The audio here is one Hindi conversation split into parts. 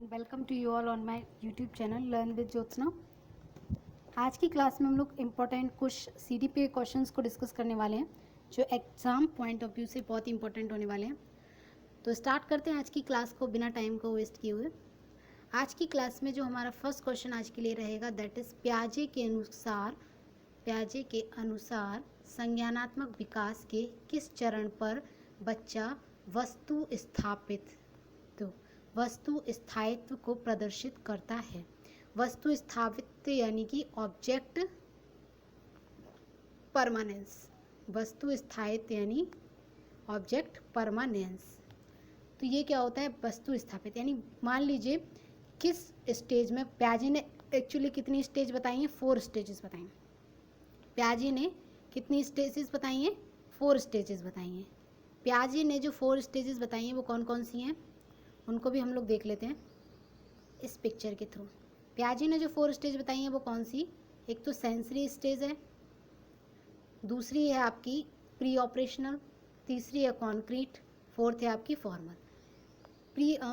Welcome to you all on my YouTube channel learn with Jyotsna. आज की क्लास में हम लोग इम्पोर्टेंट कुछ सीडीपीए क्वेश्चंस को डिस्कस करने वाले हैं जो एग्ज़ाम पॉइंट ऑफ व्यू से बहुत इंपॉर्टेंट होने वाले हैं। तो स्टार्ट करते हैं आज की क्लास को बिना टाइम को वेस्ट किए हुए। आज की क्लास में जो हमारा फर्स्ट क्वेश्चन आज के लिए रहेगा दैट इज़ प्याजे के अनुसार संज्ञानात्मक विकास के किस चरण पर बच्चा वस्तु स्थायित्व को प्रदर्शित करता है। वस्तु स्थायित्व यानी कि ऑब्जेक्ट परमानेंस। वस्तु स्थायित्व यानी ऑब्जेक्ट परमानेंस। तो ये क्या होता है? वस्तु स्थापित यानी मान लीजिए किस स्टेज में प्याजे ने एक्चुअली कितनी स्टेज बताई हैं? 4 स्टेजेस बताई हैं। प्याजे ने कितनी स्टेजेस बताई हैं? 4 स्टेजेस बताई हैं। प्याजे ने जो 4 स्टेजेस बताई हैं वो कौन कौन सी हैं उनको भी हम लोग देख लेते हैं इस पिक्चर के थ्रू। प्याजे ने जो 4 स्टेज बताई हैं वो कौन सी? एक तो सेंसरी स्टेज है, दूसरी है आपकी प्री ऑपरेशनल, तीसरी है कॉन्क्रीट, फोर्थ है आपकी फॉर्मल।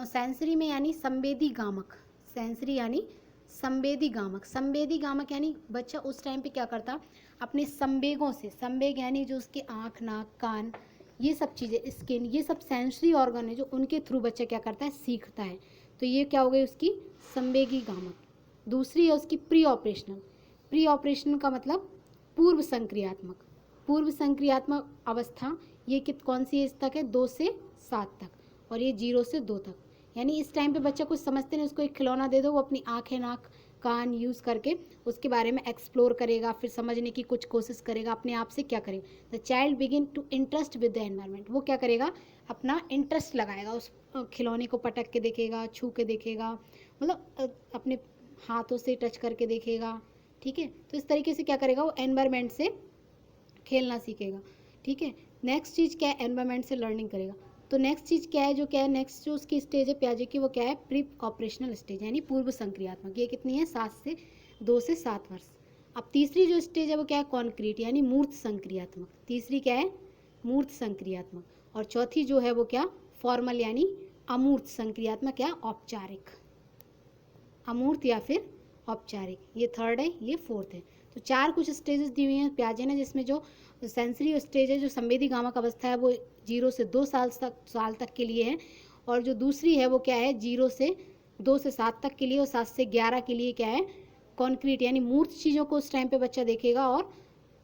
सेंसरी में यानी संवेदी गामक। सेंसरी यानी संवेदी गामक। संवेदी गामक यानी बच्चा उस टाइम पे क्या करता? अपने संवेगों से, संवेग यानी जो उसके आँख, नाक, कान, ये सब चीज़ें, स्किन, ये सब सेंसरी ऑर्गन है जो उनके थ्रू बच्चा क्या करता है? सीखता है। तो ये क्या हो गई उसकी संवेगी गामक। दूसरी है उसकी प्री ऑपरेशनल। प्री ऑपरेशनल का मतलब पूर्व संक्रियात्मक। पूर्व संक्रियात्मक अवस्था ये कौन सी एज तक है? 2 से 7 तक, और ये 0 से 2 तक। यानी इस टाइम पे बच्चा कुछ समझते नहीं, उसको एक खिलौना दे दो, वो अपनी आँखें, नाक, कान यूज़ करके उसके बारे में एक्सप्लोर करेगा, फिर समझने की कुछ कोशिश करेगा, अपने आप से क्या करेगा। The child begin to interest with the environment. वो क्या करेगा? अपना इंटरेस्ट लगाएगा, उस खिलौने को पटक के देखेगा, छू के देखेगा, मतलब अपने हाथों से टच करके देखेगा। ठीक है, तो इस तरीके से क्या करेगा? वो एनवायरनमेंट से खेलना सीखेगा। ठीक है, नेक्स्ट चीज़ क्या है? एनवायरनमेंट से लर्निंग करेगा। तो नेक्स्ट चीज़ क्या है? नेक्स्ट जो उसकी स्टेज है प्याजे की, वो क्या है? प्री ऑपरेशनल स्टेज यानी पूर्व संक्रियात्मक। ये कितनी है? 2 से 7 वर्ष। अब तीसरी जो स्टेज है वो क्या है? कॉन्क्रीट यानी मूर्त संक्रियात्मक। तीसरी क्या है? मूर्त संक्रियात्मक। और चौथी जो है वो क्या? फॉर्मल यानी अमूर्त संक्रियात्मक या औपचारिक। अमूर्त या फिर औपचारिक, ये थर्ड है, ये फोर्थ है। तो 4 कुछ स्टेजेस दी हुई हैं प्याजे ने, जिसमें जो सेंसरी स्टेज है, जो संवेदी गामक अवस्था है, वो 0 से 2 साल तक के लिए है। और जो दूसरी है वो क्या है? 0 से 2 से 7 तक के लिए, और 7 से 11 के लिए क्या है? कॉन्क्रीट यानी मूर्त चीज़ों को उस टाइम पे बच्चा देखेगा। और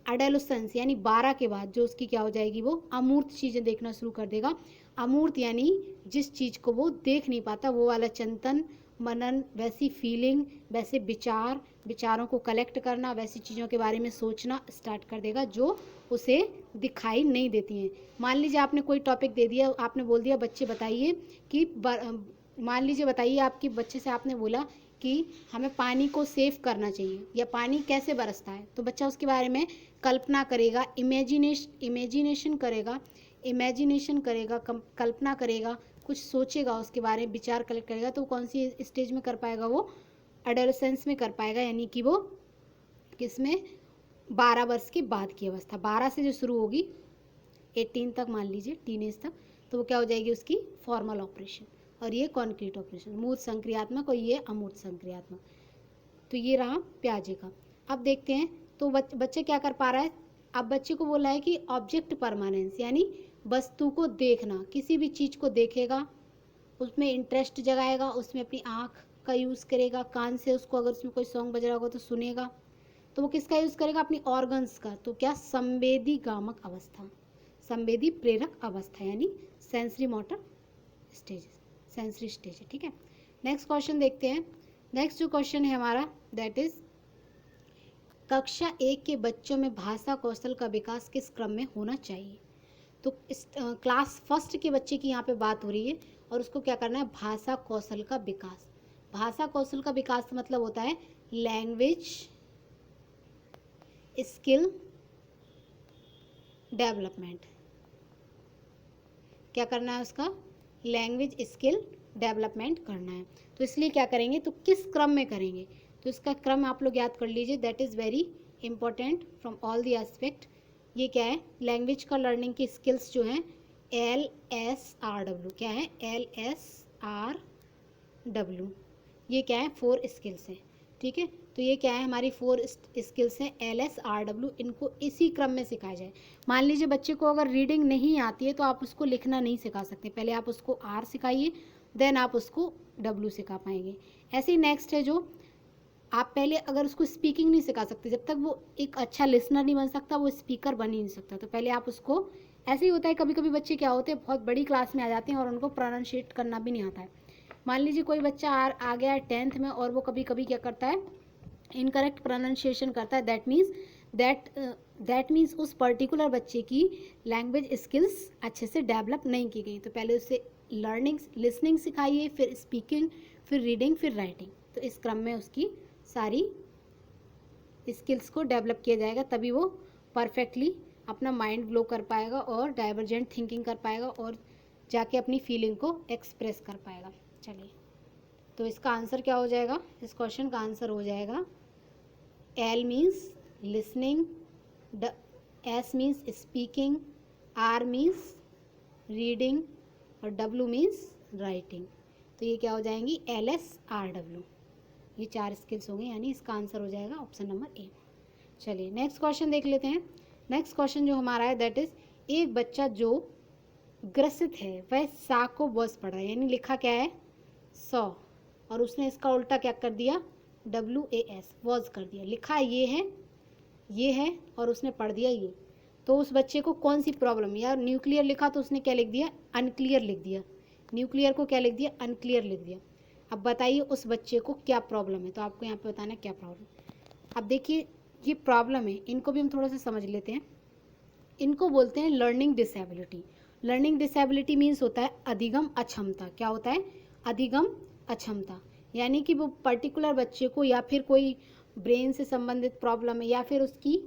एडोलेसेंस यानी 12 के बाद जो उसकी क्या हो जाएगी? वो अमूर्त चीज़ें देखना शुरू कर देगा। अमूर्त यानी जिस चीज़ को वो देख नहीं पाता, वो वाला चिंतन, मनन, वैसी फीलिंग, वैसे विचारों को कलेक्ट करना, वैसी चीज़ों के बारे में सोचना स्टार्ट कर देगा जो उसे दिखाई नहीं देती हैं। मान लीजिए आपने कोई टॉपिक दे दिया, आपने बोल दिया बच्चे बताइए कि मान लीजिए बताइए आपके बच्चे से आपने बोला कि हमें पानी को सेव करना चाहिए या पानी कैसे बरसता है, तो बच्चा उसके बारे में कल्पना करेगा, इमेजिनेशन करेगा, कल्पना करेगा, कुछ सोचेगा, उसके बारे में विचार कलेक्ट करेगा। तो कौन सी स्टेज में कर पाएगा? वो एडोलेसेंस में कर पाएगा, यानी कि वो किस में? 12 वर्ष के बाद की अवस्था। 12 से जो शुरू होगी 18 तक, मान लीजिए टीनेज तक, तो वो क्या हो जाएगी? उसकी फॉर्मल ऑपरेशन। और ये कॉन्क्रीट ऑपरेशन, मूर्त संक्रियात्मक, और ये अमूर्त संक्रियात्मक। तो ये रहा प्याजे का। अब देखते हैं तो बच्चे क्या कर पा रहा है। अब बच्चे को बोला है कि ऑब्जेक्ट परमानेंस यानी वस्तु को देखना, किसी भी चीज़ को देखेगा, उसमें इंटरेस्ट जगाएगा, उसमें अपनी आँख का यूज़ करेगा, कान से उसको अगर उसमें कोई सॉन्ग बज रहा होगा तो सुनेगा। तो वो किसका यूज़ करेगा? अपनी ऑर्गन्स का। तो क्या? संवेदी गामक अवस्था, संवेदी प्रेरक अवस्था यानी sensory motor stage, sensory stage है। ठीक है, नेक्स्ट क्वेश्चन देखते हैं। नेक्स्ट जो क्वेश्चन है हमारा दैट इज कक्षा 1 के बच्चों में भाषा कौशल का विकास किस क्रम में होना चाहिए। तो इस क्लास फर्स्ट के बच्चे की यहाँ पे बात हो रही है, और उसको क्या करना है? भाषा कौशल का विकास। भाषा कौशल का विकास मतलब होता है लैंग्वेज स्किल डेवलपमेंट। क्या करना है उसका? लैंग्वेज स्किल डेवलपमेंट करना है। तो इसलिए क्या करेंगे? तो किस क्रम में करेंगे? तो इसका क्रम आप लोग याद कर लीजिए, that is very important from all the aspect. ये क्या है? लैंग्वेज का लर्निंग की स्किल्स जो हैं LSRW, क्या है? LSRW W. ये क्या है, 4 स्किल्स हैं, ठीक है। तो ये क्या है, हमारी 4 स्किल्स हैं, LSRW। इनको इसी क्रम में सिखाया जाए। मान लीजिए बच्चे को अगर रीडिंग नहीं आती है तो आप उसको लिखना नहीं सिखा सकते, पहले आप उसको R सिखाइए, देन आप उसको W सिखा पाएंगे। ऐसे ही नेक्स्ट है, जो आप पहले अगर उसको स्पीकिंग नहीं सिखा सकते, जब तक वो एक अच्छा लिसनर नहीं बन सकता, वो स्पीकर बन ही नहीं सकता। तो पहले आप उसको, ऐसे ही होता है कभी कभी बच्चे क्या होते हैं, बहुत बड़ी क्लास में आ जाते हैं और उनको प्रोनाउंशिएट करना भी नहीं आता है। मान लीजिए कोई बच्चा आ गया है 10th में और वो कभी कभी क्या करता है, इनकरेक्ट प्रोनाउंसिएशन करता है। दैट मीन्स उस पर्टिकुलर बच्चे की लैंग्वेज स्किल्स अच्छे से डेवलप नहीं की गई। तो पहले उससे लिसनिंग सिखाइए, फिर स्पीकिंग, फिर रीडिंग, फिर राइटिंग। तो इस क्रम में उसकी सारी स्किल्स को डेवलप किया जाएगा, तभी वो परफेक्टली अपना माइंड ग्लो कर पाएगा और डाइवर्जेंट थिंकिंग कर पाएगा और जाके अपनी फीलिंग को एक्सप्रेस कर पाएगा। चलिए, तो इसका आंसर क्या हो जाएगा, इस क्वेश्चन का आंसर हो जाएगा L means listening, S means speaking, R means reading और W मीन्स राइटिंग। तो ये क्या हो जाएंगी, LSRW। ये 4 स्किल्स होंगे, यानी इसका आंसर हो जाएगा ऑप्शन नंबर ए। चलिए नेक्स्ट क्वेश्चन देख लेते हैं। नेक्स्ट क्वेश्चन जो हमारा है दैट इज, एक बच्चा जो ग्रसित है वह सा को बस पढ़ रहा है, यानी लिखा क्या है 100, और उसने इसका उल्टा क्या कर दिया, WAS वॉज कर दिया। लिखा ये है और उसने पढ़ दिया ये। तो उस बच्चे को कौन सी प्रॉब्लम, या न्यूक्लियर लिखा तो उसने क्या लिख दिया, अनक्लियर लिख दिया। न्यूक्लियर को क्या लिख दिया, अनक्लियर लिख दिया। अब बताइए उस बच्चे को क्या प्रॉब्लम है, तो आपको यहाँ पे बताना है क्या प्रॉब्लम। अब देखिए ये प्रॉब्लम है, इनको भी हम थोड़ा सा समझ लेते हैं। इनको बोलते हैं learning disability. Learning disability means होता है अधिगम अक्षमता। क्या होता है, अधिगम अक्षमता, यानी कि वो पर्टिकुलर बच्चे को या फिर कोई ब्रेन से संबंधित प्रॉब्लम है, या फिर उसकी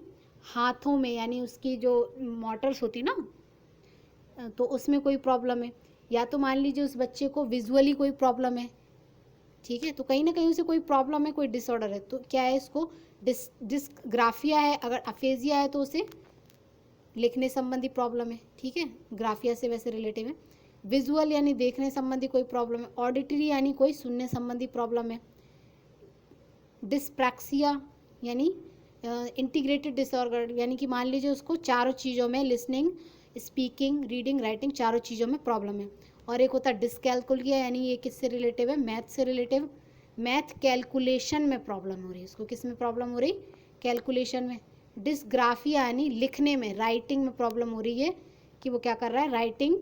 हाथों में, यानी उसकी जो मोटर्स होती ना, तो उसमें कोई प्रॉब्लम है, या तो मान लीजिए उस बच्चे को विजुअली कोई प्रॉब्लम है, ठीक है। तो कहीं ना कहीं उसे कोई प्रॉब्लम है, कोई डिसऑर्डर है। तो क्या है, इसको डिस्ग्राफिया है। अगर अफेजिया है तो उसे लिखने संबंधी प्रॉब्लम है, ठीक है, ग्राफिया से वैसे रिलेटिव है। विजुअल यानी देखने संबंधी कोई प्रॉब्लम है। ऑडिटरी यानी कोई सुनने संबंधी प्रॉब्लम है। डिस्प्रैक्सिया यानी इंटीग्रेटेड डिसऑर्डर, यानी कि मान लीजिए उसको चारों चीज़ों में, लिसनिंग, स्पीकिंग, रीडिंग, राइटिंग, चारों चीज़ों में प्रॉब्लम है। और एक होता है डिसकैलकुलिया, यानी ये किससे रिलेटिव है, मैथ से रिलेटिव। मैथ कैलकुलेशन में प्रॉब्लम हो रही है, इसको किस में प्रॉब्लम हो रही, कैलकुलेशन में। डिसग्राफिया यानी लिखने में, राइटिंग में प्रॉब्लम हो रही है, कि वो क्या कर रहा है, राइटिंग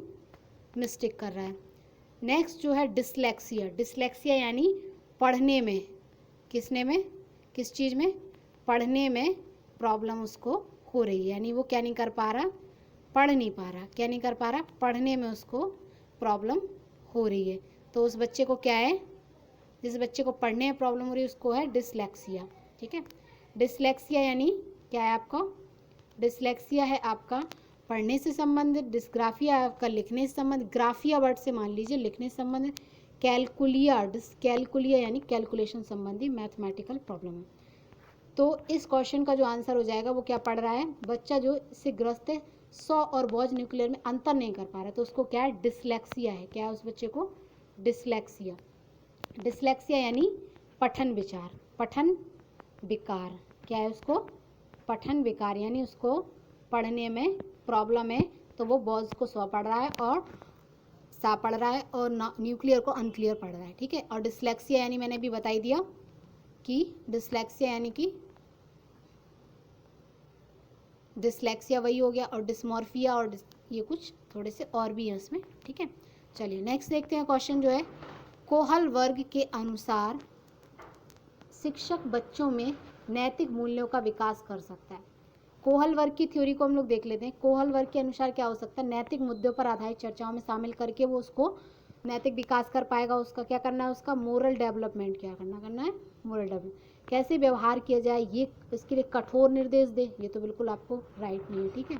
मिस्टेक कर रहा है। नेक्स्ट जो है डिसलेक्सिया। डिसलेक्सिया यानी पढ़ने में, किसने में, किस चीज़ में, पढ़ने में प्रॉब्लम उसको हो रही है, यानी वो क्या नहीं कर पा रहा, पढ़ नहीं पा रहा। क्या नहीं कर पा रहा, पढ़ने में उसको प्रॉब्लम हो रही है। तो उस बच्चे को क्या है, जिस बच्चे को पढ़ने में प्रॉब्लम हो रही है उसको है डिसलेक्सिया, ठीक है। डिसलेक्सिया यानी क्या है आपका, डिसलेक्सिया है आपका पढ़ने से संबंधित, डिस्ग्राफिया आपका लिखने से संबंधित, ग्राफिया वर्ड से मान लीजिए लिखने से संबंधित, कैलकुलिया यानी कैलकुलेशन संबंधी मैथमेटिकल प्रॉब्लम है। तो इस क्वेश्चन का जो आंसर हो जाएगा वो क्या पढ़ रहा है, बच्चा जो इससे ग्रस्त है 100 और बॉज न्यूक्लियर में अंतर नहीं कर पा रहा है, तो उसको क्या है, डिसलेक्सिया है। क्या है उस बच्चे को, डिसलेक्सिया। डिसलेक्सिया यानी पठन विचार, पठन विकार। क्या है उसको, पठन विकार, यानी उसको पढ़ने में प्रॉब्लम है, तो वो बॉज को 100 पढ़ रहा है और सा पढ़ रहा है, और न्यूक्लियर को अनक्लियर पढ़ रहा है, ठीक है। और डिसलेक्सिया यानी मैंने भी बताई दिया कि डिसलेक्सिया यानी कि डिसलेक्सिया वही हो गया, और डिस्मॉर्फिया और ये कुछ थोड़े से और भी हैं इसमें, ठीक है। चलिए नेक्स्ट देखते हैं क्वेश्चन जो है, कोहल वर्ग के अनुसार शिक्षक बच्चों में नैतिक मूल्यों का विकास कर सकता है। कोहल वर्ग की थ्योरी को हम लोग देख लेते हैं। कोहल वर्ग के अनुसार क्या हो सकता है, नैतिक मुद्दों पर आधारित चर्चाओं में शामिल करके वो उसको नैतिक विकास कर पाएगा। उसका क्या करना है, उसका मोरल डेवलपमेंट क्या करना है, मोरल डेवलपमेंट। कैसे व्यवहार किया जाए ये इसके लिए कठोर निर्देश दे, ये तो बिल्कुल आपको राइट नहीं है, ठीक है।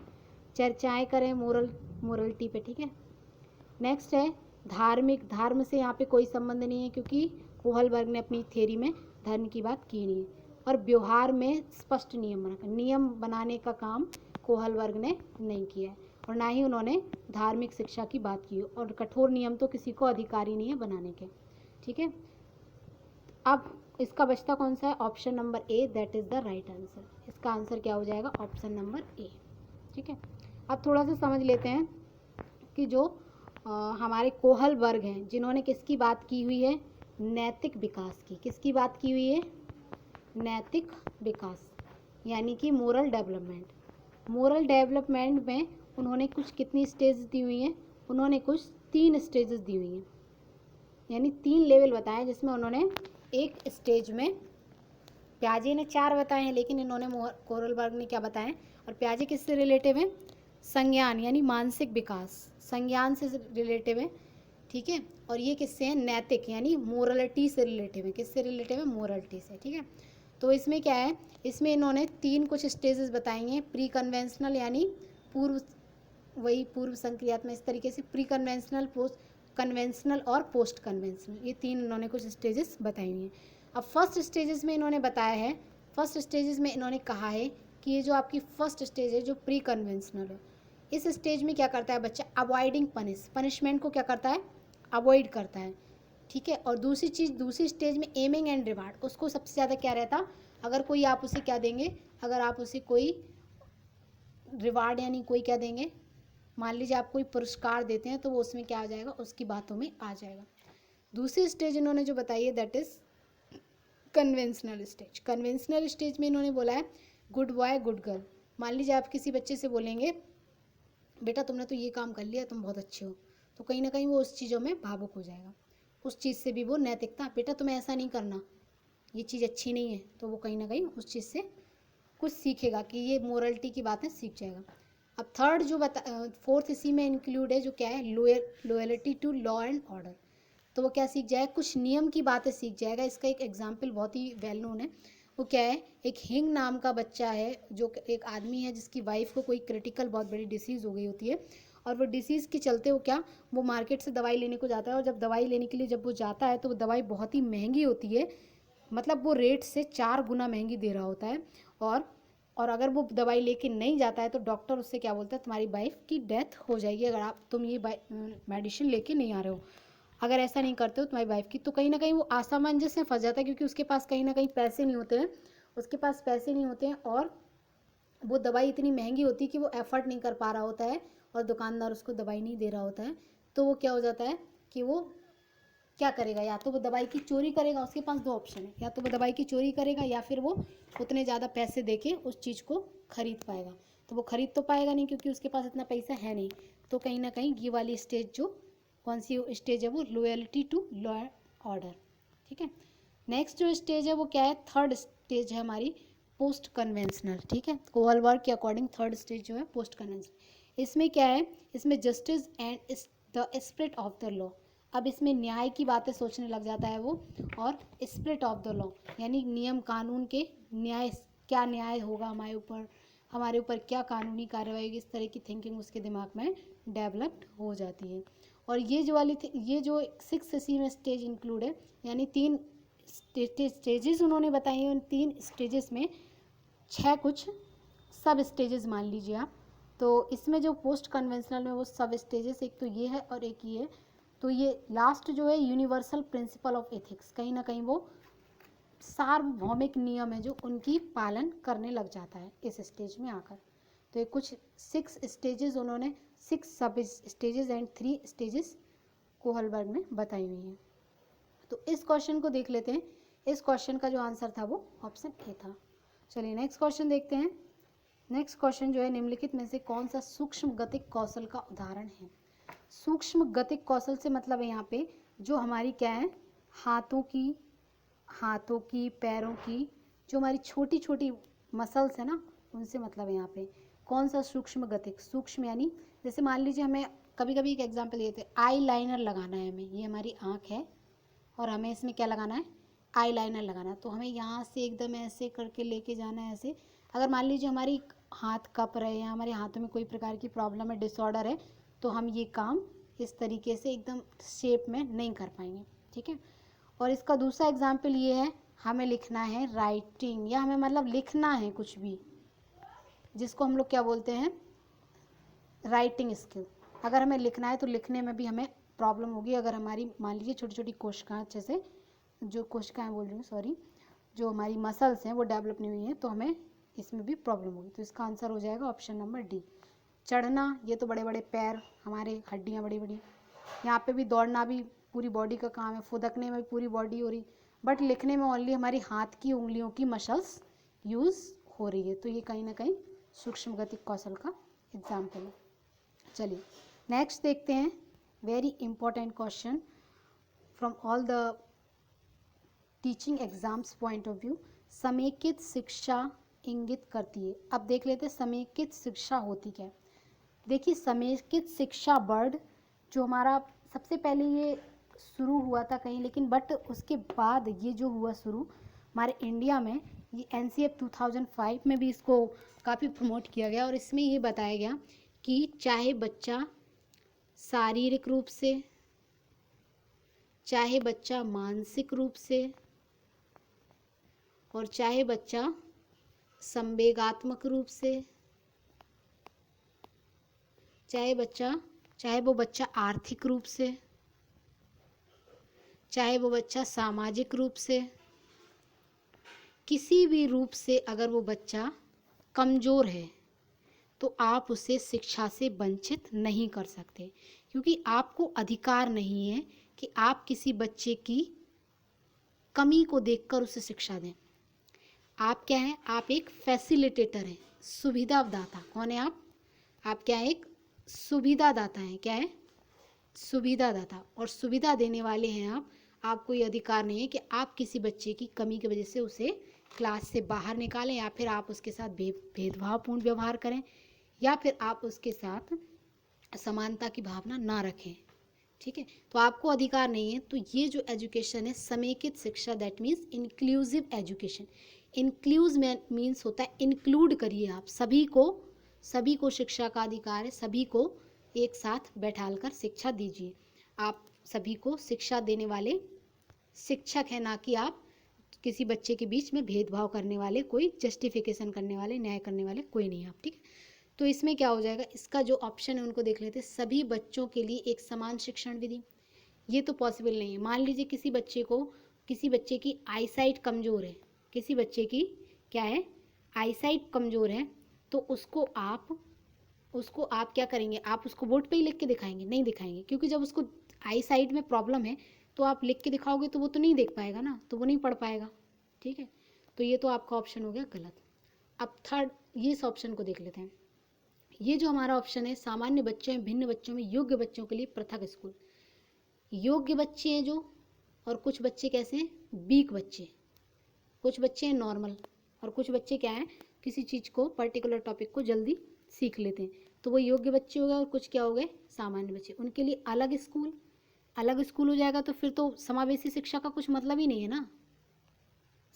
चर्चाएं करें मोरलिटी पे, ठीक है। नेक्स्ट है धार्मिक। धर्म से यहाँ पे कोई संबंध नहीं है, क्योंकि कोहल वर्ग ने अपनी थ्योरी में धर्म की बात की नहीं है। और व्यवहार में स्पष्ट नियम बनाने का काम कोहल वर्ग ने नहीं किया है, और ना ही उन्होंने धार्मिक शिक्षा की बात की, और कठोर नियम तो किसी को अधिकारी नहीं है बनाने के, ठीक है। अब इसका बचता कौन सा है, option number A, that is the right answer. इसका आंसर क्या हो जाएगा, ऑप्शन नंबर ए। ठीक है, अब थोड़ा सा समझ लेते हैं कि जो हमारे कोहलबर्ग हैं जिन्होंने किसकी बात की हुई है, नैतिक विकास की। किसकी बात की हुई है, नैतिक विकास, यानी कि मोरल डेवलपमेंट। मोरल डेवलपमेंट में उन्होंने कुछ कितनी स्टेजेस दी हुई हैं, उन्होंने कुछ 3 स्टेजेस दी हुई हैं, यानी 3 लेवल बताए, जिसमें उन्होंने एक स्टेज में, प्याजे ने 4 बताए हैं लेकिन इन्होंने कोहलबर्ग ने क्या बताए, और प्याजे किससे रिलेटिव है, संज्ञान यानी मानसिक विकास, संज्ञान से रिलेटिव है। ठीक है, और ये किससे है, नैतिक यानी मोरलिटी से रिलेटिव है। किससे रिलेटिव है, मोरलिटी से। ठीक है, तो इसमें क्या है, इसमें इन्होंने 3 कुछ स्टेजेस बताई हैं, प्री कन्वेंशनल यानी पूर्व, वही पूर्व संक्रियात्मक, इस तरीके से प्री कन्वेंशनल, पोस्ट कन्वेंशनल और पोस्ट कन्वेंशनल, ये 3 इन्होंने कुछ स्टेजेस बताई हुई हैं। अब फर्स्ट स्टेजेस में इन्होंने बताया है, फर्स्ट स्टेजेस में इन्होंने कहा है कि ये जो आपकी फर्स्ट स्टेज है जो प्री कन्वेंशनल है, इस स्टेज में क्या करता है बच्चा, अवॉइडिंग पनिशमेंट को क्या करता है, अवॉइड करता है। ठीक है, और दूसरी चीज़, दूसरी स्टेज में एमिंग एंड रिवार्ड, उसको सबसे ज़्यादा क्या रहता, अगर कोई आप उसे क्या देंगे, अगर आप उसे कोई रिवार्ड यानी कोई क्या देंगे, मान लीजिए आप कोई पुरस्कार देते हैं तो वो उसमें क्या आ जाएगा, उसकी बातों में आ जाएगा। दूसरी स्टेज इन्होंने जो बताई है that is conventional stage. Conventional stage में इन्होंने बोला है गुड बॉय गुड गर्ल। मान लीजिए आप किसी बच्चे से बोलेंगे बेटा तुमने तो ये काम कर लिया, तुम बहुत अच्छे हो, तो कहीं ना कहीं वो उस चीज़ों में भावुक हो जाएगा, उस चीज़ से भी वो नैतिकता, बेटा तुम्हें ऐसा नहीं करना, ये चीज़ अच्छी नहीं है, तो वो कहीं ना कहीं उस चीज़ से कुछ सीखेगा कि ये मोरलिटी की बातें सीख जाएगा। अब थर्ड जो फोर्थ इसी में इंक्लूड है, जो क्या है, loyalty to law and order. तो वो क्या सीख जाएगा, कुछ नियम की बातें सीख जाएगा। इसका एक एग्जाम्पल बहुत ही वेल नोन है, वो क्या है, एक हिंग नाम का बच्चा है, जो एक आदमी है जिसकी वाइफ को कोई क्रिटिकल बहुत बड़ी डिसीज़ हो गई होती है, और वो डिसीज़ के चलते वो क्या, वो मार्केट से दवाई लेने को जाता है, और जब दवाई लेने के लिए जब वो जाता है तो वो दवाई बहुत ही महंगी होती है, मतलब वो रेट से 4 गुना महंगी दे रहा होता है, और अगर वो दवाई लेके नहीं जाता है तो डॉक्टर उससे क्या बोलता है, तुम्हारी वाइफ की डेथ हो जाएगी अगर तुम ये मेडिसिन लेके नहीं आ रहे हो, अगर ऐसा नहीं करते हो तुम्हारी वाइफ की। तो कहीं ना कहीं वो असामंजस्य में फंस जाता है, क्योंकि उसके पास कहीं ना कहीं पैसे नहीं होते हैं, उसके पास पैसे नहीं होते हैं, और वो दवाई इतनी महंगी होती है कि वो एफर्ट नहीं कर पा रहा होता है, और दुकानदार उसको दवाई नहीं दे रहा होता है। तो वो क्या हो जाता है कि वो क्या करेगा, या तो वो दवाई की चोरी करेगा, उसके पास 2 ऑप्शन है, या तो वो दवाई की चोरी करेगा या फिर वो उतने ज़्यादा पैसे देके उस चीज़ को खरीद पाएगा। तो वो खरीद तो पाएगा नहीं क्योंकि उसके पास इतना पैसा है नहीं। तो कहीं ना कहीं ये वाली स्टेज जो कौन सी स्टेज है, वो लॉयल्टी टू लॉ ऑर्डर। ठीक है, नेक्स्ट जो स्टेज है वो क्या है, थर्ड स्टेज है हमारी पोस्ट कन्वेंशनल। ठीक है, कोहलबर्ग के अकॉर्डिंग थर्ड स्टेज जो है पोस्ट कन्वेंशनल। इसमें क्या है, इसमें justice and the spirit of the law. अब इसमें न्याय की बातें सोचने लग जाता है वो, और स्पिरिट ऑफ द लॉ यानी नियम कानून के, न्याय क्या न्याय होगा हमारे ऊपर क्या कानूनी कार्रवाई, इस तरह की थिंकिंग उसके दिमाग में डेवलप्ड हो जाती है। और ये जो 6 इसी में स्टेज इंक्लूड है, यानी 3 स्टेजेस उन्होंने बताई हैं। उन 3 स्टेजेस में 6 कुछ सब स्टेजेस मान लीजिए आप। तो इसमें जो पोस्ट कन्वेंशनल में वो सब स्टेजेस, एक तो ये है और एक ये है। तो ये लास्ट जो है यूनिवर्सल प्रिंसिपल ऑफ एथिक्स, कहीं ना कहीं वो सार्वभौमिक नियम है जो उनकी पालन करने लग जाता है इस स्टेज में आकर। तो ये कुछ 6 स्टेजेस उन्होंने, 6 सब स्टेजेस एंड 3 स्टेजेस कोहलबर्ग ने बताई हुई हैं। तो इस क्वेश्चन को देख लेते हैं। इस क्वेश्चन का जो आंसर था वो ऑप्शन ए था। चलिए नेक्स्ट क्वेश्चन देखते हैं। नेक्स्ट क्वेश्चन जो है, निम्नलिखित में से कौन सा सूक्ष्म गतिक कौशल का उदाहरण है। सूक्ष्म गतिक कौशल से मतलब है यहाँ पे जो हमारी क्या है, हाथों की पैरों की जो हमारी छोटी छोटी मसल्स है ना, उनसे मतलब है यहाँ पे। कौन सा सूक्ष्म गतिक, सूक्ष्म यानी जैसे मान लीजिए हमें कभी कभी एक एग्जांपल देते हैं, आई लाइनर लगाना है हमें, ये हमारी आँख है और हमें इसमें क्या लगाना है, आई लाइनर लगाना है। तो हमें यहाँ से एकदम ऐसे करके लेके जाना है ऐसे। अगर मान लीजिए हमारी हाथ कप रहे हैं, हमारे हाथों में कोई प्रकार की प्रॉब्लम है, डिसऑर्डर है, तो हम ये काम इस तरीके से एकदम शेप में नहीं कर पाएंगे। ठीक है, और इसका दूसरा एग्जाम्पल ये है, हमें लिखना है राइटिंग, या हमें मतलब लिखना है कुछ भी, जिसको हम लोग क्या बोलते हैं, राइटिंग स्किल। अगर हमें लिखना है तो लिखने में भी हमें प्रॉब्लम होगी, अगर हमारी मान लीजिए छोटी छोटी कोशिकाएं अच्छे से जो कोशिकाएं बोल रही हूँ, सॉरी, जो हमारी मसल्स हैं वो डेवलप नहीं हुई हैं, तो हमें इसमें भी प्रॉब्लम होगी। तो इसका आंसर हो जाएगा ऑप्शन नंबर डी। चढ़ना, ये तो बड़े बड़े पैर, हमारे हड्डियाँ बड़ी बड़ी, यहाँ पे भी दौड़ना भी पूरी बॉडी का काम है, फुदकने में भी पूरी बॉडी हो रही, बट लिखने में ओनली हमारी हाथ की उंगलियों की मसल्स यूज़ हो रही है। तो ये कहीं ना कहीं सूक्ष्म गतिक कौशल का एग्जाम्पल है। चलिए नेक्स्ट देखते हैं, very important question from all the teaching exams point of view. समेकित शिक्षा इंगित करती है। अब देख लेते हैं समेकित शिक्षा होती क्या है। देखिए समेकित शिक्षा वर्ड जो हमारा सबसे पहले ये शुरू हुआ था कहीं, लेकिन बट उसके बाद ये जो हुआ शुरू हमारे इंडिया में, ये NCF 2005 में भी इसको काफ़ी प्रमोट किया गया, और इसमें ये बताया गया कि चाहे बच्चा शारीरिक रूप से, चाहे बच्चा मानसिक रूप से, और चाहे बच्चा संवेगात्मक रूप से, चाहे वो बच्चा आर्थिक रूप से, चाहे वो बच्चा सामाजिक रूप से, किसी भी रूप से अगर वो बच्चा कमज़ोर है तो आप उसे शिक्षा से वंचित नहीं कर सकते, क्योंकि आपको अधिकार नहीं है कि आप किसी बच्चे की कमी को देखकर उसे शिक्षा दें। आप क्या हैं? आप एक फैसिलिटेटर हैं, सुविधादाता। कौन है आप? आप क्या है? एक सुविधादाता हैं। क्या है? सुविधादाता। और सुविधा देने वाले हैं आप। आपको ये अधिकार नहीं है कि आप किसी बच्चे की कमी की वजह से उसे क्लास से बाहर निकालें, या फिर आप उसके साथ भेदभावपूर्ण व्यवहार करें, या फिर आप उसके साथ समानता की भावना ना रखें। ठीक है, तो आपको अधिकार नहीं है। तो ये जो एजुकेशन है समेकित शिक्षा, that means inclusive education. Includes means होता है इंक्लूड करिए आप सभी को शिक्षा का अधिकार है, सभी को एक साथ बैठालकर शिक्षा दीजिए। आप सभी को शिक्षा देने वाले शिक्षक हैं, ना कि आप किसी बच्चे के बीच में भेदभाव करने वाले, कोई जस्टिफिकेशन करने वाले, न्याय करने वाले कोई नहीं आप। ठीक है, तो इसमें क्या हो जाएगा, इसका जो ऑप्शन है उनको देख लेते हैं। सभी बच्चों के लिए एक समान शिक्षण विधि, ये तो पॉसिबल नहीं है। मान लीजिए किसी बच्चे की आईसाइट कमज़ोर है, किसी बच्चे की क्या है, आईसाइट कमज़ोर है, तो उसको आप क्या करेंगे, आप उसको बोर्ड पे ही लिख के दिखाएंगे? नहीं दिखाएंगे, क्योंकि जब उसको आईसाइट में प्रॉब्लम है तो आप लिख के दिखाओगे तो वो तो नहीं देख पाएगा ना, तो वो नहीं पढ़ पाएगा। ठीक है, तो ये तो आपका ऑप्शन हो गया गलत। अब थर्ड, ये इस ऑप्शन को देख लेते हैं। ये जो हमारा ऑप्शन है, सामान्य बच्चों में, भिन्न बच्चों में, योग्य बच्चों के लिए पृथक स्कूल। योग्य बच्चे हैं जो, और कुछ बच्चे कैसे हैं, वीक बच्चे। कुछ बच्चे हैं नॉर्मल, और कुछ बच्चे क्या हैं, किसी चीज़ को, पर्टिकुलर टॉपिक को जल्दी सीख लेते हैं, तो वो योग्य बच्चे हो गए। और कुछ क्या हो गए, सामान्य बच्चे। उनके लिए अलग स्कूल हो जाएगा, तो फिर तो समावेशी शिक्षा का कुछ मतलब ही नहीं है ना।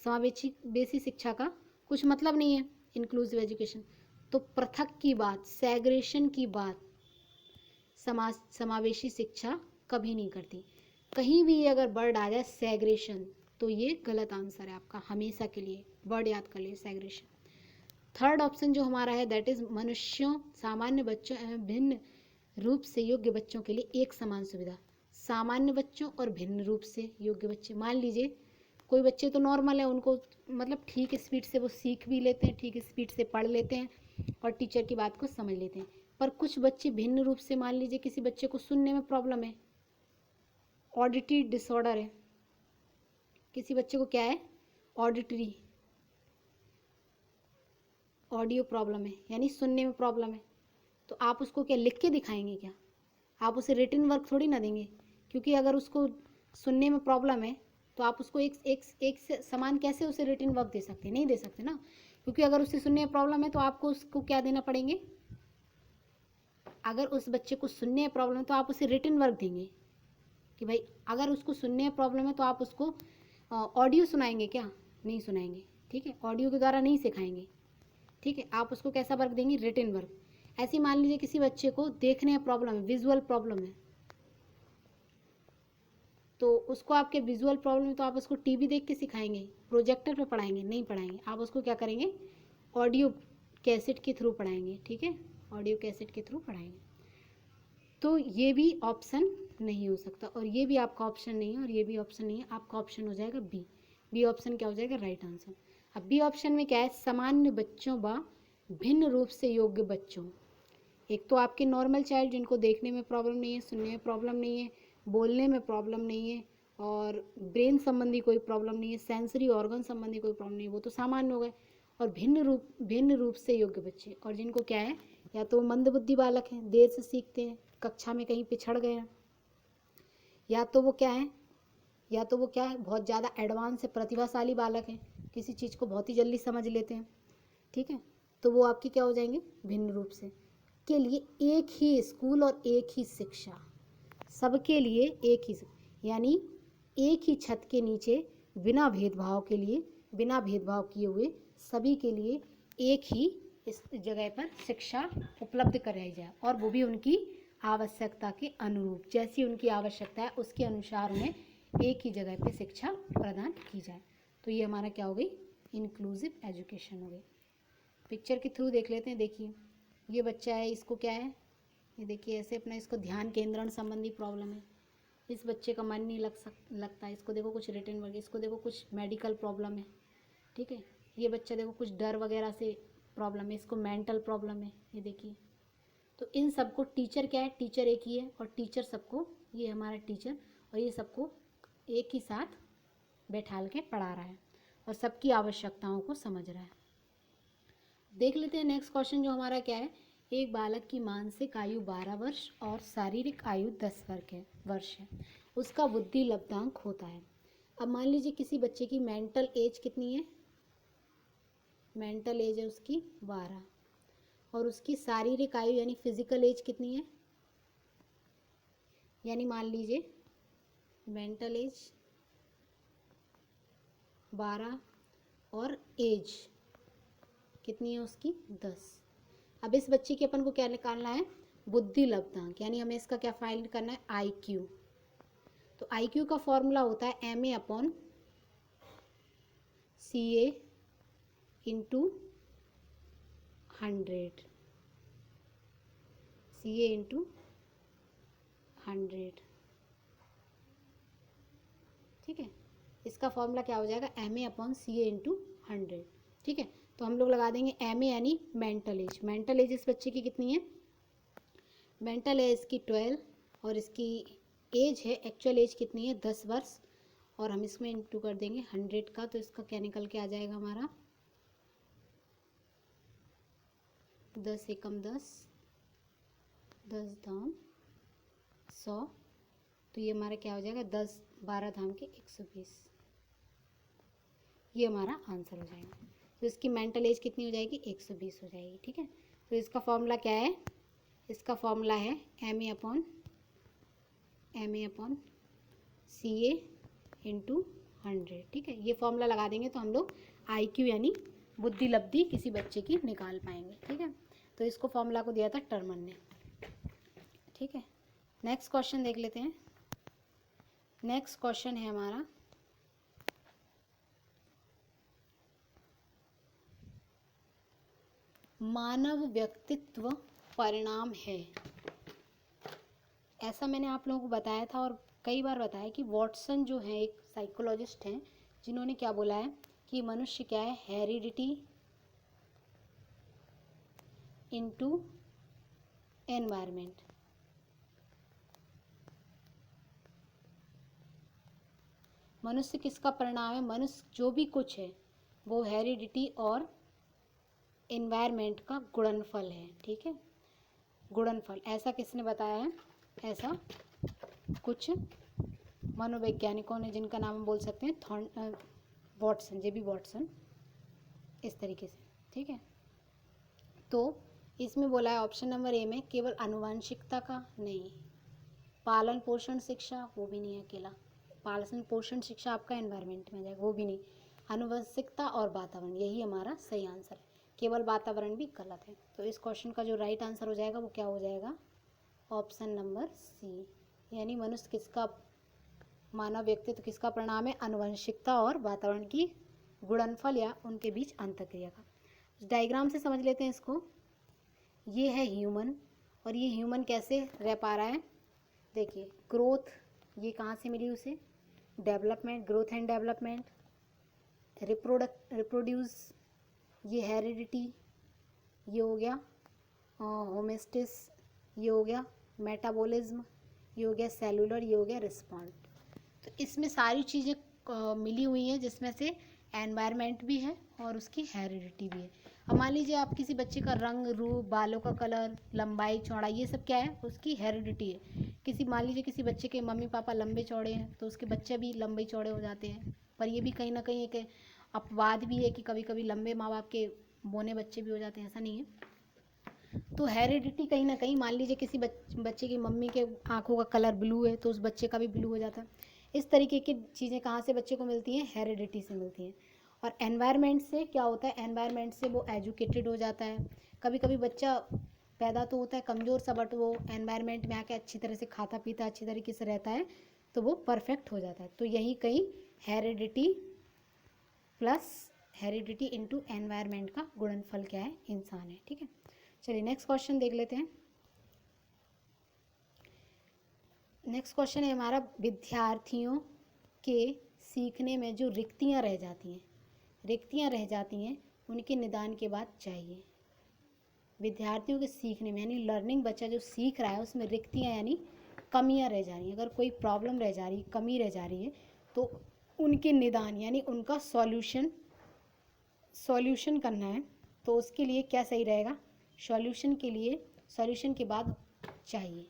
समावेशी शिक्षा का कुछ मतलब नहीं है इंक्लूसिव एजुकेशन। तो पृथक की बात, सेग्रेशन की बात समावेशी शिक्षा कभी नहीं करती। कहीं भी अगर वर्ड आ जाए सेग्रेशन, तो ये गलत आंसर है आपका, हमेशा के लिए वर्ड याद कर लिए, सेग्रेशन। थर्ड ऑप्शन जो हमारा है, दैट इज मनुष्यों, सामान्य बच्चों एवं भिन्न रूप से योग्य बच्चों के लिए एक समान सुविधा। सामान्य बच्चों और भिन्न रूप से योग्य बच्चे, मान लीजिए कोई बच्चे तो नॉर्मल है, उनको मतलब ठीक स्पीड से वो सीख भी लेते हैं, ठीक स्पीड से पढ़ लेते हैं, और टीचर की बात को समझ लेते हैं। पर कुछ बच्चे भिन्न रूप से, मान लीजिए किसी बच्चे को सुनने में प्रॉब्लम है, ऑडिटरी डिसऑर्डर है, किसी बच्चे को क्या है, ऑडियो प्रॉब्लम है, यानी सुनने में प्रॉब्लम है, तो आप उसको क्या लिख के दिखाएंगे क्या? आप उसे रिटन वर्क थोड़ी ना देंगे, क्योंकि अगर उसको सुनने में प्रॉब्लम है तो आप उसको एक से समान कैसे उसे रिटन वर्क दे सकते हैं? नहीं दे सकते ना, क्योंकि अगर उसे सुनने में प्रॉब्लम है तो आपको उसको क्या देना पड़ेंगे? अगर उस बच्चे को सुनने में प्रॉब्लम है तो आप उसे रिटन वर्क देंगे कि भाई अगर उसको सुनने में प्रॉब्लम है तो आप उसको ऑडियो सुनाएंगे क्या? नहीं सुनाएंगे। ठीक है, ऑडियो के द्वारा नहीं सिखाएंगे। ठीक है, आप उसको कैसा वर्क देंगे? Written work. ऐसे मान लीजिए किसी बच्चे को देखने में प्रॉब्लम है, विजुअल प्रॉब्लम है, तो उसको आपके विजुअल प्रॉब्लम है तो आप उसको टीवी देख के सिखाएंगे, प्रोजेक्टर पे पढ़ाएंगे? नहीं पढ़ाएंगे। आप उसको क्या करेंगे? ऑडियो कैसेट के थ्रू पढ़ाएंगे। ठीक है, ऑडियो कैसेट के थ्रू पढ़ाएंगे। तो ये भी ऑप्शन नहीं हो सकता, और ये भी आपका ऑप्शन नहीं है, और ये भी ऑप्शन नहीं है। आपका ऑप्शन हो जाएगा बी। बी ऑप्शन क्या हो जाएगा? Right answer. अब बी ऑप्शन में क्या है? सामान्य बच्चों व भिन्न रूप से योग्य बच्चों। एक तो आपके नॉर्मल चाइल्ड जिनको देखने में प्रॉब्लम नहीं है, सुनने में प्रॉब्लम नहीं है, बोलने में प्रॉब्लम नहीं है, और ब्रेन संबंधी कोई प्रॉब्लम नहीं है, सेंसरी ऑर्गन संबंधी कोई प्रॉब्लम नहीं है, वो तो सामान्य हो गए। और भिन्न रूप से योग्य बच्चे, और जिनको क्या है, या तो मंदबुद्धि बालक हैं, देर से सीखते हैं, कक्षा में कहीं पिछड़ गए हैं, या तो वो क्या है, बहुत ज़्यादा एडवांस है, प्रतिभाशाली बालक हैं, किसी चीज़ को बहुत ही जल्दी समझ लेते हैं। ठीक है, तो वो आपकी क्या हो जाएंगे? भिन्न रूप से। के लिए एक ही स्कूल और एक ही शिक्षा, सबके लिए एक ही, यानी एक ही छत के नीचे बिना भेदभाव किए हुए सभी के लिए एक ही इस जगह पर शिक्षा उपलब्ध कराई जाए, और वो भी उनकी आवश्यकता के अनुरूप, जैसी उनकी आवश्यकता है उसके अनुसार उन्हें एक ही जगह पे शिक्षा प्रदान की जाए। तो ये हमारा क्या हो गई? इंक्लूसिव एजुकेशन हो गई। पिक्चर के थ्रू देख लेते हैं। देखिए, ये बच्चा है, इसको क्या है, ये देखिए ऐसे अपना, इसको ध्यान केंद्रण संबंधी प्रॉब्लम है, इस बच्चे का मन नहीं लगता, इसको देखो कुछ रिटर्न वगैरह, इसको देखो कुछ मेडिकल प्रॉब्लम है। ठीक है, ये बच्चा देखो कुछ डर वगैरह से प्रॉब्लम है, इसको मेंटल प्रॉब्लम है, ये देखिए। तो इन सबको टीचर क्या है? टीचर एक ही है, और टीचर सबको, ये हमारा टीचर, और ये सबको एक ही साथ बैठाल के पढ़ा रहा है, और सबकी आवश्यकताओं को समझ रहा है। देख लेते हैं नेक्स्ट क्वेश्चन जो हमारा क्या है। एक बालक की मानसिक आयु 12 वर्ष और शारीरिक आयु 10 वर्ष है। उसका बुद्धि लब्धांक होता है। अब मान लीजिए किसी बच्चे की मेंटल एज कितनी है? मेंटल एज है उसकी 12, और उसकी शारीरिक आयु यानी फिजिकल एज कितनी है? यानी मान लीजिए मेंटल एज 12 और एज कितनी है उसकी? 10। अब इस बच्चे की अपन को क्या निकालना है? बुद्धि लब्धांक, यानी हमें इसका क्या फाइंड करना है? IQ। तो IQ का फॉर्मूला होता है MA upon CA into 100, CA into 100। ठीक है, इसका फॉर्मूला क्या हो जाएगा? MA upon CA into 100। ठीक है, तो हम लोग लगा देंगे MA यानी मेंटल एज। मेंटल एज इस बच्चे की कितनी है? मेंटल एज इसकी 12, और इसकी एज है, एक्चुअल एज कितनी है? 10 वर्ष, और हम इसमें इंटू कर देंगे 100 का, तो इसका क्या निकल के आ जाएगा हमारा? 10 एकम 10, 10 धाम 100, तो ये हमारा क्या हो जाएगा? 10 12 धाम के 120। ये हमारा आंसर हो जाएगा। तो इसकी मेंटल एज कितनी हो जाएगी? 120 हो जाएगी। ठीक है, तो इसका फॉर्मूला क्या है? इसका फॉर्मूला है MA अपॉन CA इंटू 100। ठीक है, ये फॉर्मूला लगा देंगे तो हम लोग IQ यानी बुद्धि लब्धि किसी बच्चे की निकाल पाएंगे। ठीक है, तो इसको फॉर्मूला को दिया था टर्मन ने। ठीक है, नेक्स्ट क्वेश्चन देख लेते हैं। नेक्स्ट क्वेश्चन है हमारा, मानव व्यक्तित्व परिणाम है। ऐसा मैंने आप लोगों को बताया था, और कई बार बताया कि वॉटसन जो है एक साइकोलॉजिस्ट हैं, जिन्होंने क्या बोला है कि मनुष्य क्या है? Heredity into environment. मनुष्य किसका परिणाम है? मनुष्य जो भी कुछ है वो हेरिडिटी और एनवायरनमेंट का गुणनफल है। ठीक है, गुणनफल, ऐसा किसने बताया है? ऐसा कुछ मनोवैज्ञानिकों ने, जिनका नाम हम बोल सकते हैं वॉटसन, JB वॉटसन, इस तरीके से। ठीक है, तो इसमें बोला है ऑप्शन नंबर A में केवल आनुवंशिकता का नहीं, पालन पोषण शिक्षा वो भी नहीं है अकेला, पालन पोषण शिक्षा आपका एनवायरनमेंट में जाएगा वो भी नहीं, आनुवंशिकता और वातावरण, यही हमारा सही आंसर है। केवल वातावरण भी गलत है। तो इस क्वेश्चन का जो राइट आंसर हो जाएगा वो क्या हो जाएगा? ऑप्शन नंबर C, यानी मनुष्य किसका, मानव व्यक्तित्व किसका परिणाम है? आनुवंशिकता और वातावरण की गुणनफल या उनके बीच अंतःक्रिया का। डायग्राम से समझ लेते हैं इसको। ये है ह्यूमन और ये ह्यूमन कैसे रह पा रहा है? देखिए, ग्रोथ ये कहाँ से मिली उसे? Development, growth and development, reproduce ये हेरिडिटी, ये हो गया होमेस्टिस, ये हो गया मेटाबॉलिज्म, ये हो गया सेलुलर, ये हो गया रिस्पॉन्ड। तो इसमें सारी चीज़ें मिली हुई हैं, जिसमें से एनवायरनमेंट भी है और उसकी हेरिडिटी भी है। अब मान लीजिए आप किसी बच्चे का रंग, रूप, बालों का कलर, लंबाई, चौड़ाई, ये सब क्या है? उसकी हेरिडिटी है। मान लीजिए किसी बच्चे के मम्मी पापा लंबे चौड़े हैं तो उसके बच्चे भी लंबे चौड़े हो जाते हैं। पर ये भी कहीं ना कहीं एक अपवाद भी है कि कभी कभी लंबे माँ बाप के बोने बच्चे भी हो जाते हैं, ऐसा नहीं है। तो हेरिडिटी कहीं ना कहीं, मान लीजिए किसी बच्चे की मम्मी के आंखों का कलर ब्लू है तो उस बच्चे का भी ब्लू हो जाता है। इस तरीके की चीज़ें कहाँ से बच्चे को मिलती हैं? हेरिडिटी से मिलती हैं। और एनवायरनमेंट से क्या होता है? एनवायरनमेंट से वो एजुकेटेड हो जाता है। कभी कभी बच्चा पैदा तो होता है कमज़ोर सा, बट वो एनवायरनमेंट में आके अच्छी तरह से खाता पीता, अच्छी तरीके से रहता है तो वो परफेक्ट हो जाता है। तो यही कहीं heredity plus heredity into environment का गुणनफल क्या है? इंसान है। ठीक है, चलिए नेक्स्ट क्वेश्चन देख लेते हैं। नेक्स्ट क्वेश्चन है हमारा, विद्यार्थियों के सीखने में जो रिक्तियां रह जाती हैं उनके निदान के बाद चाहिए। विद्यार्थियों के सीखने में यानी लर्निंग, बच्चा जो सीख रहा है उसमें रिक्तियां यानी कमियां रह जा रही हैं, अगर कोई प्रॉब्लम रह जा रही, कमी रह जा रही है तो उनके निदान यानी उनका सॉल्यूशन करना है। तो उसके लिए क्या सही रहेगा? सॉल्यूशन के बाद चाहिए।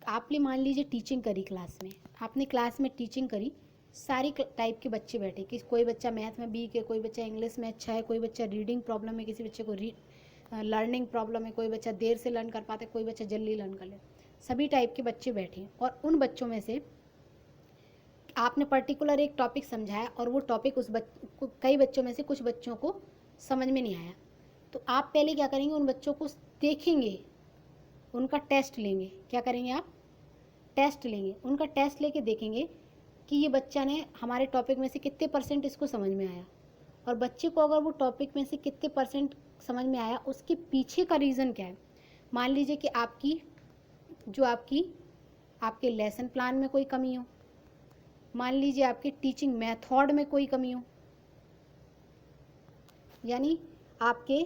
आपने मान लीजिए टीचिंग करी क्लास में, आपने क्लास में टीचिंग करी, सारी टाइप के बच्चे बैठे कि कोई बच्चा मैथ में वीक है, कोई बच्चा इंग्लिश में अच्छा है, कोई बच्चा रीडिंग प्रॉब्लम है, किसी बच्चे को लर्निंग प्रॉब्लम है, कोई बच्चा देर से लर्न कर पाता है, कोई बच्चा जल्दी लर्न कर ले। सभी टाइप के बच्चे बैठे हैं और उन बच्चों में से आपने पर्टिकुलर एक टॉपिक समझाया और वो टॉपिक कई बच्चों में से कुछ बच्चों को समझ में नहीं आया। तो आप पहले क्या करेंगे? उन बच्चों को देखेंगे, उनका टेस्ट लेंगे। क्या करेंगे आप? टेस्ट लेंगे। उनका टेस्ट लेके देखेंगे कि ये बच्चा ने हमारे टॉपिक में से कितने परसेंट इसको समझ में आया। और बच्चे को अगर वो टॉपिक में से कितने परसेंट समझ में आया, उसके पीछे का रीज़न क्या है। मान लीजिए कि आपके लेसन प्लान में कोई कमी हो, मान लीजिए आपके टीचिंग मेथड में कोई कमी हो, यानी आपके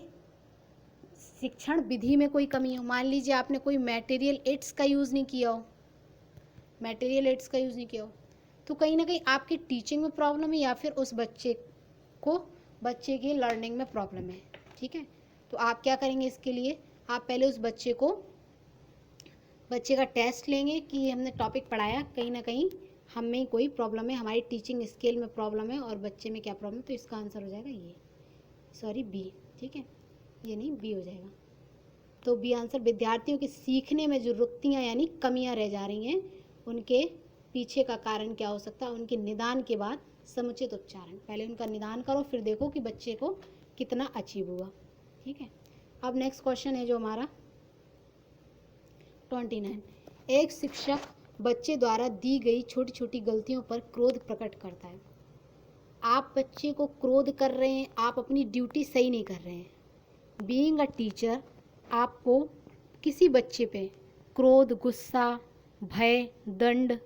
शिक्षण विधि में कोई कमी हो, मान लीजिए आपने कोई मटेरियल एड्स का यूज़ नहीं किया हो, तो कहीं ना कहीं आपकी टीचिंग में प्रॉब्लम है या फिर उस बच्चे की लर्निंग में प्रॉब्लम है। ठीक है, तो आप क्या करेंगे? इसके लिए आप पहले उस बच्चे का टेस्ट लेंगे कि हमने टॉपिक पढ़ाया, कहीं ना कहीं हमें कोई प्रॉब्लम है, हमारी टीचिंग स्केल में प्रॉब्लम है और बच्चे में क्या प्रॉब्लम है। तो इसका आंसर हो जाएगा बी। ठीक है, ये नहीं, बी हो जाएगा। तो बी आंसर, विद्यार्थियों के सीखने में जो रुकतियाँ यानी कमियाँ रह जा रही हैं, उनके पीछे का कारण क्या हो सकता है? उनके निदान के बाद समुचित उच्चारण। पहले उनका निदान करो, फिर देखो कि बच्चे को कितना अचीव हुआ। ठीक है, अब नेक्स्ट क्वेश्चन है जो हमारा 29। एक शिक्षक बच्चे द्वारा दी गई छोटी छोटी गलतियों पर क्रोध प्रकट करता है। आप बच्चे को क्रोध कर रहे हैं, आप अपनी ड्यूटी सही नहीं कर रहे हैं। बीइंग अ टीचर, आपको किसी बच्चे पे क्रोध, गुस्सा, भय, दंड,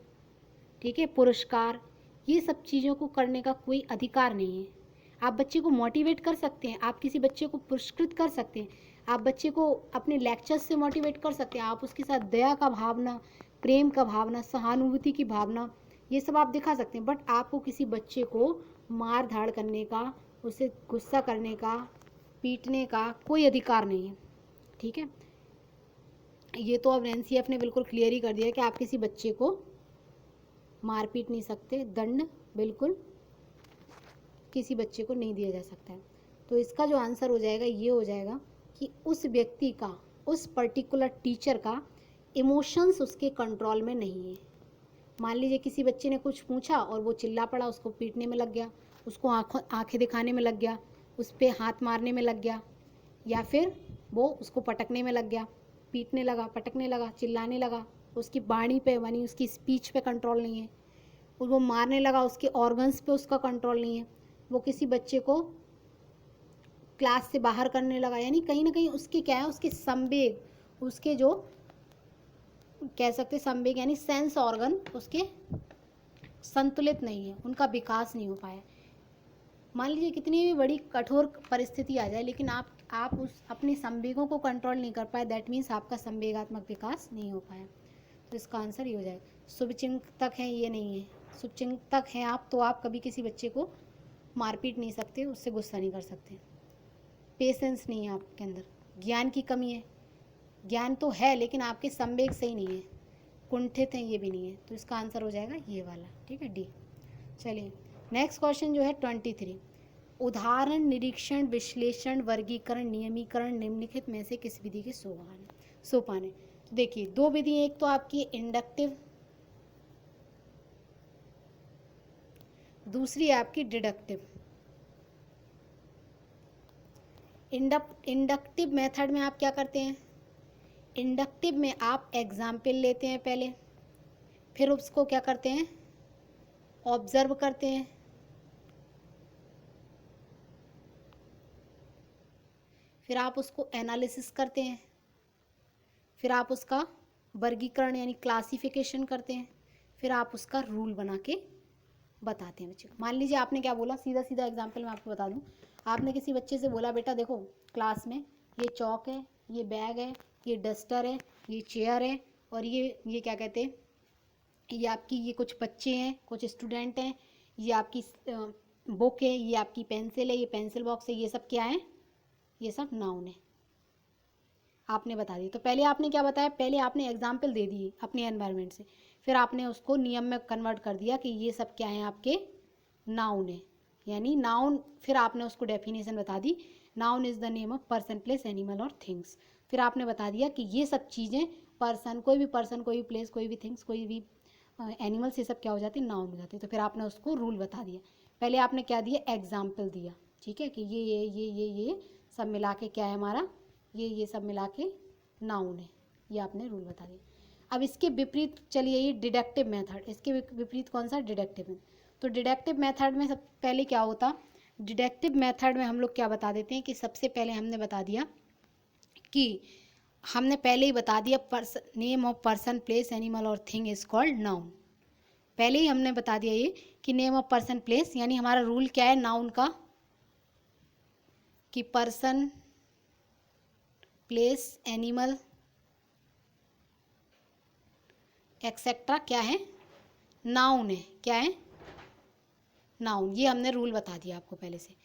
ठीक है, पुरस्कार, ये सब चीज़ों को करने का कोई अधिकार नहीं है। आप बच्चे को मोटिवेट कर सकते हैं, आप किसी बच्चे को पुरस्कृत कर सकते हैं, आप बच्चे को अपने लेक्चर्स से मोटिवेट कर सकते हैं, आप उसके साथ दया का भावना, प्रेम का भावना, सहानुभूति की भावना, ये सब आप दिखा सकते हैं। बट आपको किसी बच्चे को मार धाड़ करने का, उसे गुस्सा करने का, पीटने का कोई अधिकार नहीं है। ठीक है, ये तो अब एनसीएफ ने बिल्कुल क्लियर ही कर दिया कि आप किसी बच्चे को मार पीट नहीं सकते, दंड बिल्कुल किसी बच्चे को नहीं दिया जा सकता है। तो इसका जो आंसर हो जाएगा ये हो जाएगा कि उस व्यक्ति का, उस पर्टिकुलर टीचर का इमोशंस उसके कंट्रोल में नहीं है। मान लीजिए किसी बच्चे ने कुछ पूछा और वो चिल्ला पड़ा, उसको पीटने में लग गया, उसको आंखें दिखाने में लग गया, उस पर हाथ मारने में लग गया, या फिर वो उसको पटकने में लग गया, पीटने लगा, पटकने लगा, चिल्लाने लगा, उसकी वाणी पे यानी उसकी स्पीच पे कंट्रोल नहीं है, वो मारने लगा, उसके ऑर्गन्स पे उसका कंट्रोल नहीं है, वो किसी बच्चे को क्लास से बाहर करने लगा, यानी कहीं ना कहीं उसके क्या है, उसके संवेग, उसके जो कह सकते संवेग यानी सेंस ऑर्गन उसके संतुलित नहीं है, उनका विकास नहीं हो पाया। मान लीजिए कितनी भी बड़ी कठोर परिस्थिति आ जाए, लेकिन आप उस अपने संवेगों को कंट्रोल नहीं कर पाए, दैट मीन्स आपका संवेगात्मक विकास नहीं हो पाया। तो इसका आंसर ये हो जाएगा। शुभचिंतक हैं ये नहीं है, शुभचिंतक हैं आप तो आप कभी किसी बच्चे को मारपीट नहीं सकते, उससे गुस्सा नहीं कर सकते। पेशेंस नहीं है आपके अंदर, ज्ञान की कमी है, ज्ञान तो है लेकिन आपके संवेग सही नहीं है, कुंठित हैं ये भी नहीं है। तो इसका आंसर हो जाएगा ये वाला, ठीक है, डी। चलिए नेक्स्ट क्वेश्चन जो है 23। उदाहरण, निरीक्षण, विश्लेषण, वर्गीकरण, नियमीकरण निम्नलिखित में से किस विधि के सोपान है। तो देखिए दो विधि, एक तो आपकी इंडक्टिव, दूसरी है आपकी डिडक्टिव। इंडक्टिव मेथड में आप क्या करते हैं, इंडक्टिव में आप एग्जाम्पल लेते हैं पहले, फिर उसको क्या करते हैं, ऑब्जर्व करते हैं, फिर आप उसको एनालिसिस करते हैं, फिर आप उसका वर्गीकरण यानी क्लासिफिकेशन करते हैं, फिर आप उसका रूल बना के बताते हैं बच्चे को। मान लीजिए आपने क्या बोला, सीधा सीधा एग्जाम्पल मैं आपको बता दूं, आपने किसी बच्चे से बोला बेटा देखो क्लास में ये चौक है, ये बैग है, ये डस्टर है, ये चेयर है, और ये क्या कहते हैं, ये आपकी ये कुछ बच्चे हैं, कुछ स्टूडेंट हैं, ये आपकी बुक है, ये आपकी पेंसिल है, ये पेंसिल बॉक्स है, ये सब क्या है, ये सब नाउन है। आपने बता दी। तो पहले आपने क्या बताया, पहले आपने एग्जाम्पल दे दिए अपने एनवायरनमेंट से, फिर आपने उसको नियम में कन्वर्ट कर दिया कि ये सब क्या है, आपके नाउन है, यानी नाउन। फिर आपने उसको डेफिनेशन बता दी, noun is the name of person, place, animal और थिंग्स। फिर आपने बता दिया कि ये सब चीज़ें, पर्सन, कोई भी प्लेस, कोई भी थिंग्स, कोई भी एनिमल्स, ये सब क्या हो जाती है, नाउन हो जाती है। तो फिर आपने उसको रूल बता दिया। पहले आपने क्या दिया, एग्जाम्पल दिया, ठीक है, कि ये सब मिला के क्या है हमारा, ये सब मिला के नाउन है, ये आपने रूल बता दिया। अब इसके विपरीत चलिए, ये डिडक्टिव मेथड, इसके विपरीत कौन सा, डिडक्टिव है। तो डिडक्टिव मेथड में सब पहले क्या होता, डिडक्टिव मेथड में हम लोग क्या बता देते हैं कि सबसे पहले हमने बता दिया कि हमने पहले ही बता दिया name of person, place, animal और थिंग इज कॉल्ड नाउन। पहले ही हमने बता दिया ये कि नेम ऑफ पर्सन, प्लेस, यानी हमारा रूल क्या है नाउन का, कि पर्सन, प्लेस, एनिमल एक्सेट्रा क्या है, नाउन है, क्या है, नाउन। ये हमने रूल बता दिया आपको पहले से।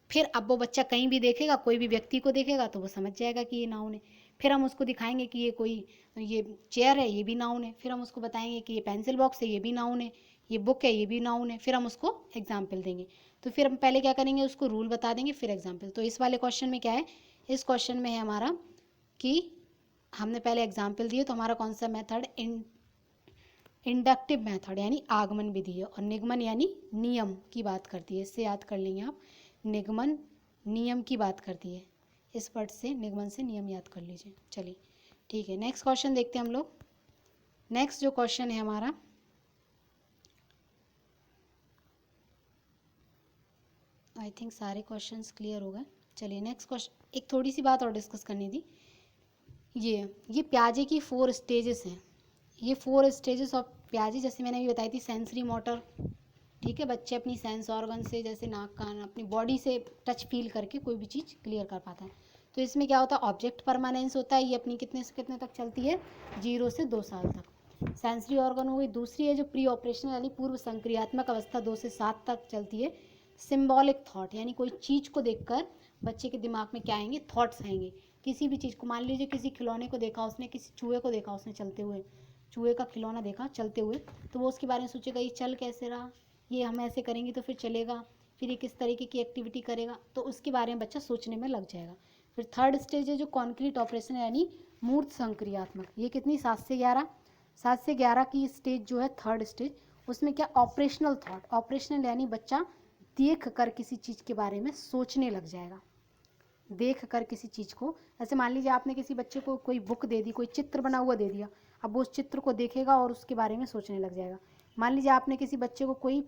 फिर अब वो बच्चा कहीं भी देखेगा, कोई भी व्यक्ति को देखेगा तो वो समझ जाएगा कि ये नाउन है। फिर हम उसको दिखाएंगे कि ये चेयर है, ये भी नाउन है। फिर हम उसको बताएंगे कि ये पेंसिल बॉक्स है, ये भी नाउन है, ये बुक है, ये भी नाउन है। फिर हम उसको एग्जाम्पल देंगे। तो फिर हम पहले क्या करेंगे, उसको रूल बता देंगे, फिर एग्जाम्पल। तो इस वाले क्वेश्चन में क्या है, इस क्वेश्चन में है हमारा कि हमने पहले एग्जाम्पल दिए, तो हमारा कौन सा मेथड, इंडक्टिव मेथड यानी आगमन विधि है, और निगमन यानी नियम की बात करती है। इससे याद कर लेंगे आप, निगमन नियम की बात करती है, इस वर्ड से निगमन से नियम याद कर लीजिए। चलिए ठीक है, नेक्स्ट क्वेश्चन देखते हैं हम लोग। नेक्स्ट जो क्वेश्चन है हमारा, आई थिंक सारे क्वेश्चंस क्लियर हो गए। चलिए नेक्स्ट क्वेश्चन, एक थोड़ी सी बात और डिस्कस करनी थी। ये प्याजे की 4 स्टेजेस हैं। ये 4 स्टेजेस ऑफ प्याजे, जैसे मैंने अभी बताई थी, सेंसरी मोटर, ठीक है, बच्चे अपनी सेंस ऑर्गन से, जैसे नाक, कान, अपनी बॉडी से टच फील करके कोई भी चीज़ क्लियर कर पाता है। तो इसमें क्या होता है, ऑब्जेक्ट परमानेंस होता है, ये अपनी कितने से कितने तक चलती है, 0 से 2 साल तक। सेंसरी ऑर्गन हो गई। दूसरी है जो प्री ऑपरेशनल यानी पूर्व संक्रियात्मक अवस्था, 2 से 7 तक चलती है। सिम्बॉलिक थॉट यानी कोई चीज़ को देखकर बच्चे के दिमाग में क्या आएंगे, थॉट्स आएंगे। किसी भी चीज़ को, मान लीजिए किसी खिलौने को देखा उसने, किसी चूहे को देखा उसने चलते हुए, चूहे का खिलौना देखा चलते हुए, तो वो उसके बारे में सोचेगा ये चल कैसे रहा, ये हम ऐसे करेंगे तो फिर चलेगा, फिर ये किस तरीके की एक्टिविटी करेगा, तो उसके बारे में बच्चा सोचने में लग जाएगा। फिर थर्ड स्टेज है जो कॉन्क्रीट ऑपरेशन यानी मूर्त संक्रियात्मक। ये कितनी, 7 से 11 की स्टेज जो है थर्ड स्टेज। उसमें क्या, ऑपरेशनल थॉट, ऑपरेशनल यानी बच्चा देख कर किसी चीज़ के बारे में सोचने लग जाएगा। देख कर किसी चीज़ को, ऐसे मान लीजिए आपने किसी बच्चे को कोई बुक दे दी, कोई चित्र बना हुआ दे दिया, अब वो उस चित्र को देखेगा और उसके बारे में सोचने लग जाएगा। मान लीजिए आपने किसी बच्चे को कोई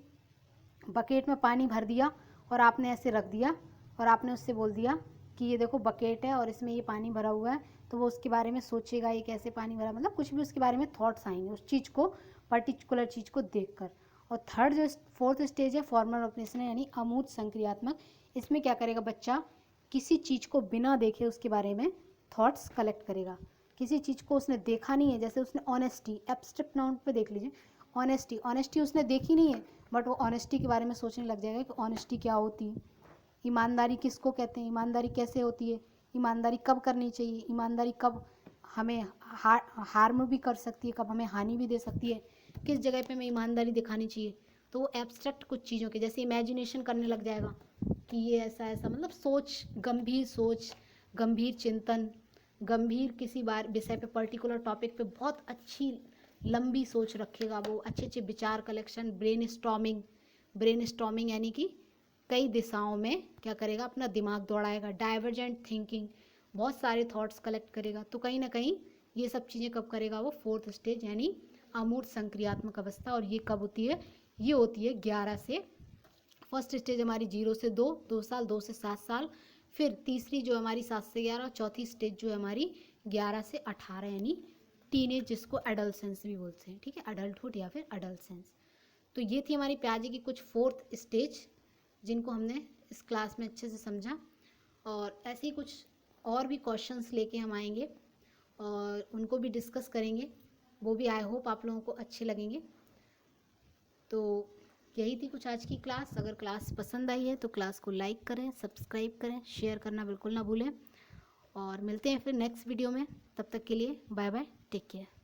बकेट में पानी भर दिया और आपने ऐसे रख दिया और आपने उससे बोल दिया कि ये देखो बकेट है और इसमें ये पानी भरा हुआ है, तो वो उसके बारे में सोचेगा ये कैसे पानी भरा, मतलब कुछ भी उसके बारे में थॉट्स आएंगे उस चीज़ को, पर्टिकुलर चीज़ को देखकर। और थर्ड जो फोर्थ स्टेज है फॉर्मल ऑपरेशन है, यानी अमूर्त संक्रियात्मक। इसमें क्या करेगा बच्चा, किसी चीज़ को बिना देखे उसके बारे में थॉट्स कलेक्ट करेगा। किसी चीज़ को उसने देखा नहीं है, जैसे उसने ऑनेस्टी, एब्स्ट्रैक्ट नाउन पे देख लीजिए, ऑनेस्टी उसने देखी नहीं है, बट वो ऑनेस्टी के बारे में सोचने लग जाएगा कि ऑनेस्टी क्या होती है, ईमानदारी किसको कहते हैं, ईमानदारी कैसे होती है, ईमानदारी कब करनी चाहिए, ईमानदारी कब हमें हार्म भी कर सकती है, कब हमें हानि भी दे सकती है, किस जगह पे हमें ईमानदारी दिखानी चाहिए। तो वो एब्स्ट्रैक्ट कुछ चीज़ों के जैसे इमेजिनेशन करने लग जाएगा कि ये ऐसा ऐसा, मतलब सोच, गंभीर चिंतन, गंभीर किसी बार विषय पे, पर्टिकुलर टॉपिक पे बहुत अच्छी लंबी सोच रखेगा वो, अच्छे अच्छे विचार कलेक्शन, ब्रेन स्टॉर्मिंग यानी कि कई दिशाओं में क्या करेगा, अपना दिमाग दौड़ाएगा, डाइवर्जेंट थिंकिंग, बहुत सारे थॉट्स कलेक्ट करेगा। तो कहीं ना कहीं ये सब चीज़ें कब करेगा वो, फोर्थ स्टेज यानी अमूर्त संक्रियात्मक अवस्था। और ये कब होती है, ये होती है 11 से, फर्स्ट स्टेज हमारी 0 से 2 साल, 2 से 7 साल, फिर तीसरी जो हमारी 7 से 11, चौथी स्टेज जो है हमारी 11 से 18 यानी टीनेज, जिसको एडल्सेंस भी बोलते हैं, ठीक है, अडल्टहुड या फिर एडल्सेंस। तो ये थी हमारी प्याजे की कुछ फोर्थ स्टेज जिनको हमने इस क्लास में अच्छे से समझा। और ऐसे ही कुछ और भी क्वेश्चंस लेके हम आएंगे और उनको भी डिस्कस करेंगे, वो भी आई होप आप लोगों को अच्छे लगेंगे। तो यही थी कुछ आज की क्लास। अगर क्लास पसंद आई है तो क्लास को लाइक करें, सब्सक्राइब करें, शेयर करना बिल्कुल ना भूलें। और मिलते हैं फिर नेक्स्ट वीडियो में, तब तक के लिए बाय बाय, टेक केयर।